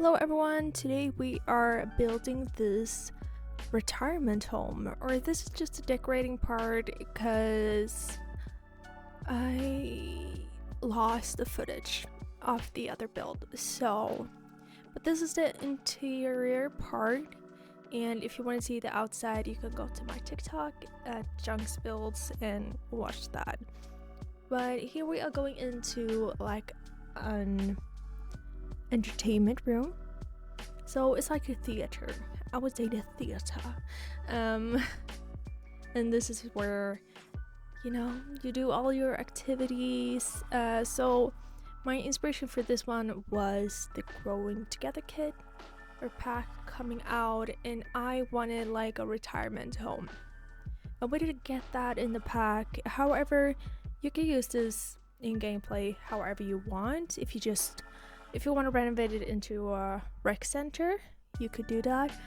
Hello everyone, today we are building this retirement home, or this is just a decorating part because I lost the footage of the other build. But this is the interior part, and if you want to see the outside you can go to my TikTok at Jonxbuilds and watch that. But here we are going into like an entertainment room, so it's like a theater. I would say the theater, and this is where you do all your activities. So my inspiration for this one was the Growing Together kit or pack coming out, and I wanted like a retirement home. I wanted to get that in the pack. However, you can use this in gameplay however you want. If you want to renovate it into a rec center, you could do that.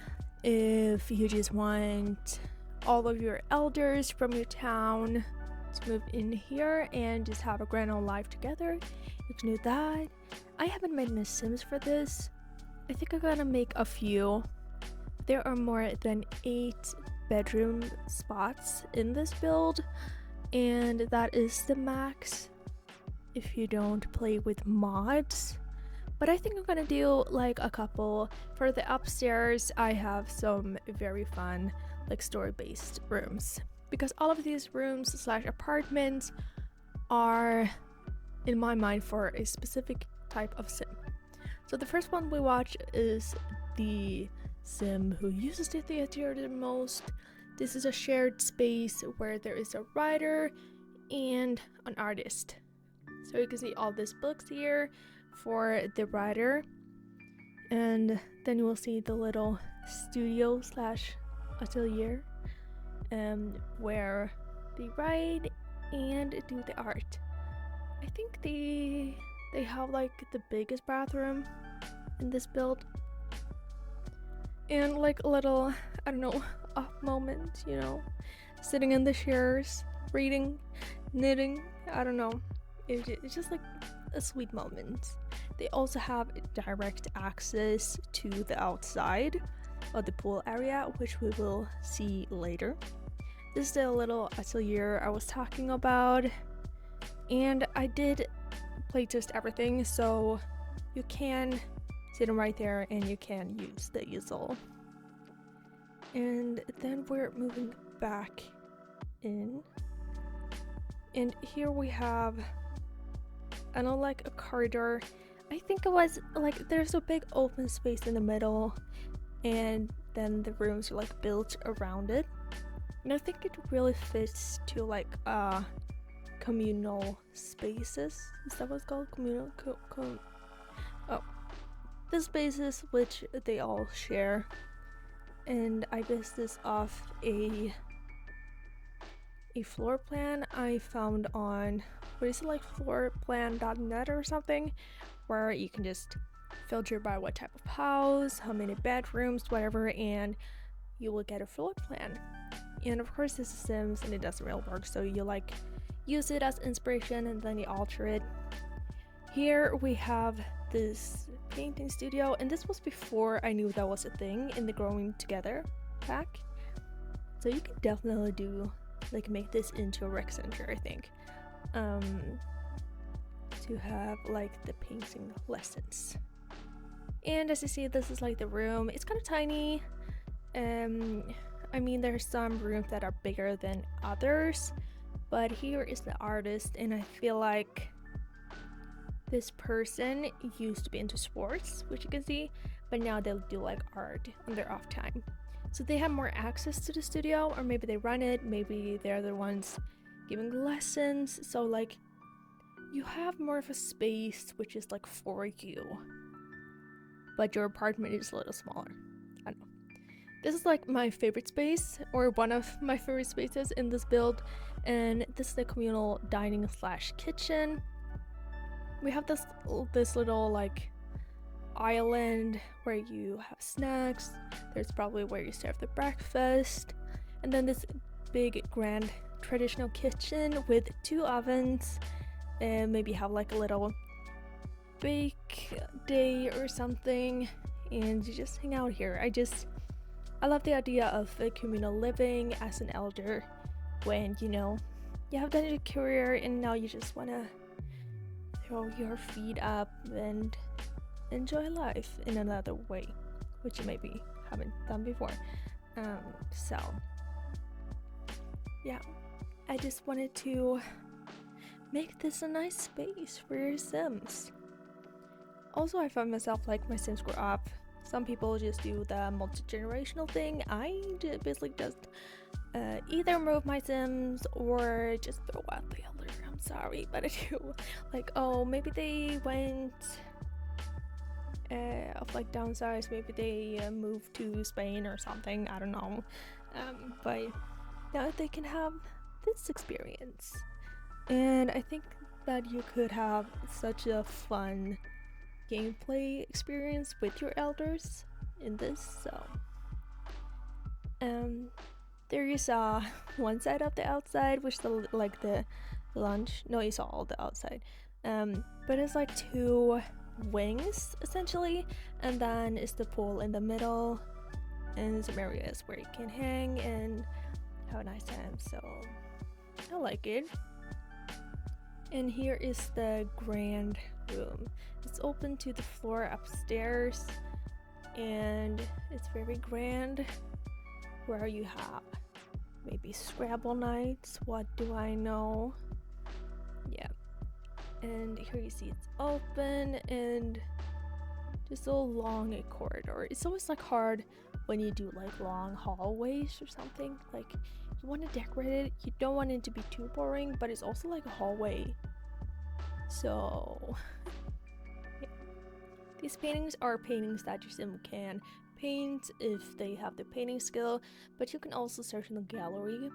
If you just want all of your elders from your town to move in here and just have a grand old life together, you can do that. I haven't made any sims for this. I think I'm gonna make a few. There are more than 8 bedroom spots in this build, and that is the max if you don't play with mods. But I think I'm gonna do like a couple. For the upstairs, I have some very fun like story-based rooms, because all of these rooms slash apartments are in my mind for a specific type of sim. So the first one we watch is the sim who uses the theater the most. This is a shared space where there is a writer and an artist. So you can see all these books here for the writer, and then you will see the little studio slash atelier where they write and do the art. I think they have like the biggest bathroom in this build, and like a little, I don't know, off moment, sitting in the chairs, reading, knitting, I don't know. It's just like a sweet moment. They also have direct access to the outside of the pool area, which we will see later. This is the little atelier I was talking about, and I did playtest everything, so you can sit right there and you can use the easel. And then we're moving back in, and here we have, I don't know, like a corridor. I think it was like there's a big open space in the middle, and then the rooms are like built around it. And I think it really fits to like communal spaces. Is that what it's called? Communal the spaces which they all share. And I based this off a floor plan I found on, what is it, like floorplan.net or something, where you can just filter by what type of house, how many bedrooms, whatever, and you will get a floor plan. And of course this is Sims and it doesn't really work, so you like use it as inspiration and then you alter it. Here we have this painting studio, and this was before I knew that was a thing in the Growing Together pack, so you can definitely do like make this into a rec center, I think, to have like the painting lessons. And as you see, this is like the room. It's kind of tiny. I mean, there's some rooms that are bigger than others, but here is the artist, and I feel like this person used to be into sports, which you can see, but now they'll do like art on their off time. So they have more access to the studio, or maybe they run it, maybe they're the ones giving lessons. So like you have more of a space which is like for you, but your apartment is a little smaller. I don't know. This is like my favorite space, or one of my favorite spaces in this build, and this is the communal dining slash kitchen. We have this little like island where you have snacks. There's probably where you serve the breakfast, and then this big grand traditional kitchen with 2 ovens, and maybe have like a little bake day or something, and you just hang out here. I love the idea of the communal living as an elder when you have done your career and now you just want to throw your feet up and enjoy life in another way, which you maybe haven't done before. So yeah, I just wanted to make this a nice space for your Sims. Also, I find myself like my Sims grow up. Some people just do the multi-generational thing. I basically just either move my Sims or just throw out the elder. I'm sorry, but I do. Like, oh, maybe they went like downsized. Maybe they moved to Spain or something. I don't know. But now they can have this experience, and I think that you could have such a fun gameplay experience with your elders in this. So there is one side of the outside, which the lunch. No, you saw all the outside. But it's like two wings essentially, and then is the pool in the middle, and some areas where you can hang and have a nice time. So I like it. And here is the grand room. It's open to the floor upstairs, and it's very grand, where you have maybe Scrabble nights, what do I know? Yeah. And here you see it's open and just a long corridor. It's always like hard when you do like long hallways or something. Like you want to decorate it, you don't want it to be too boring, but it's also like a hallway. So yeah. These paintings are paintings that your sim can paint if they have the painting skill, but you can also search in the gallery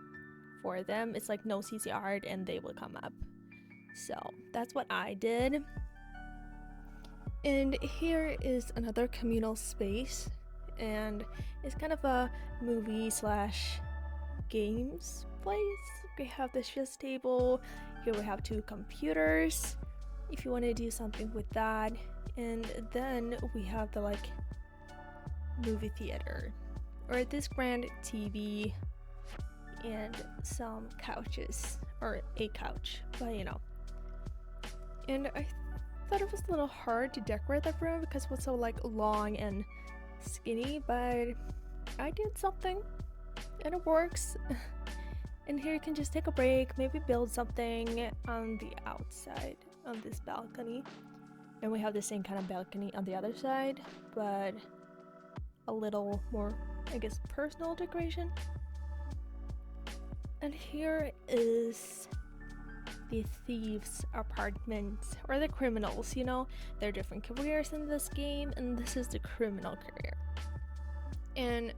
for them. It's like no CC art and they will come up. So that's what I did. And here is another communal space, and it's kind of a movie slash games place. We have the chess table. Here we have two computers if you want to do something with that, and then we have the like movie theater or this grand TV and some couches, or a couch, but and I thought it was a little hard to decorate that room because it was so like long and skinny, but I did something and it works. And here you can just take a break, maybe build something on the outside on this balcony, and we have the same kind of balcony on the other side, but a little more, I guess, personal decoration. And here is the thieves' apartment, or the criminals. There are different careers in this game, and this is the criminal career. And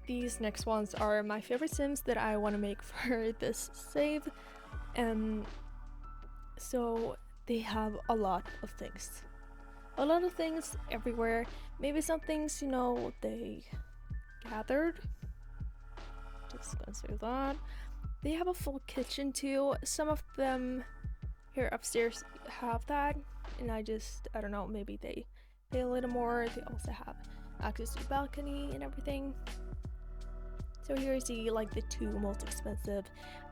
these next ones are my favorite sims that I want to make for this save. So they have a lot of things everywhere. Maybe some things they gathered, just gonna say that. They have a full kitchen too. Some of them here upstairs have that, and I don't know, maybe they pay a little more. They also have access to the balcony and everything. So here you see like the two most expensive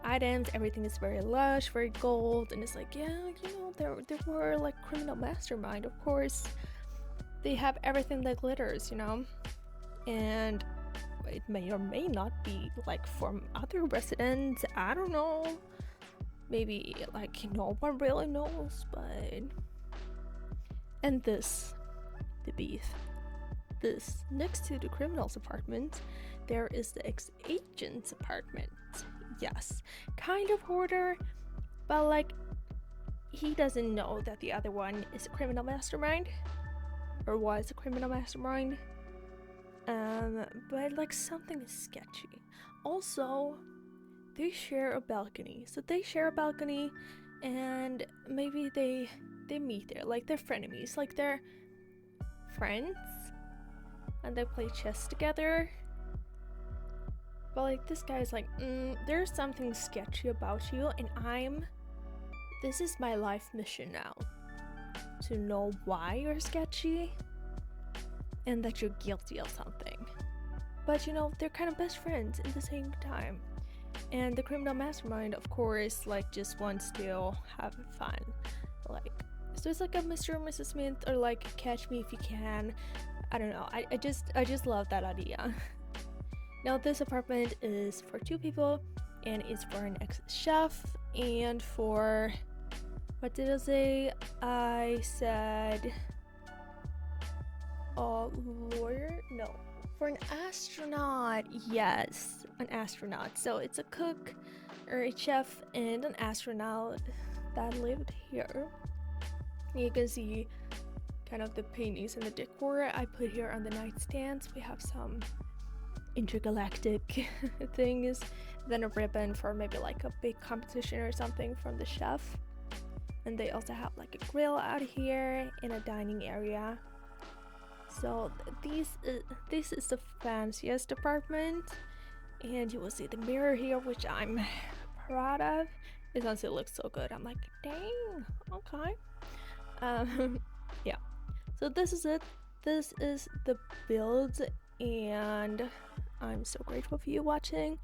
items. Everything is very lush, very gold, and it's like, yeah, there were like criminal mastermind, of course. They have everything that glitters, and it may or may not be like from other residents. I don't know. Maybe like no one really knows, but. And this, the beef. This next to the criminal's apartment, there is the ex-agent's apartment. Yes, kind of hoarder, but like he doesn't know that the other one is a criminal mastermind, or was a criminal mastermind. But like something is sketchy. Also, they share a balcony. So they share a balcony, and maybe they meet there. Like they're frenemies. Like they're friends, and they play chess together. But like this guy's like, there's something sketchy about you, and this is my life mission now. to know why you're sketchy and that you're guilty of something. But you know, they're kind of best friends at the same time. And the criminal mastermind, of course, like just wants to have fun. Like, so it's like a Mr. and Mrs. Smith, or like Catch Me If You Can. I don't know. I just love that idea. Now this apartment is for 2 people, and it's for an ex-chef and for, what did I say? I said lawyer? No. For an astronaut. Yes, an astronaut. So it's a cook or a chef and an astronaut that lived here. You can see kind of the paintings and the decor I put here on the nightstands. We have some intergalactic things, then a ribbon for maybe like a big competition or something from the chef. And they also have like a grill out here in a dining area. So this is the fanciest apartment, and you will see the mirror here, which I'm proud of. It honestly looks so good. I'm like, dang, okay. Yeah. So this is it. This is the build, and I'm so grateful for you watching.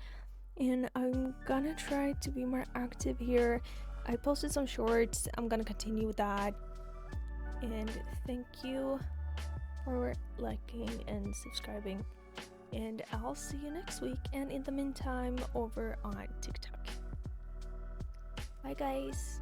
And I'm gonna try to be more active here. I posted some shorts. I'm gonna continue with that. And thank you for liking and subscribing, and I'll see you next week, and in the meantime over on TikTok. Bye guys.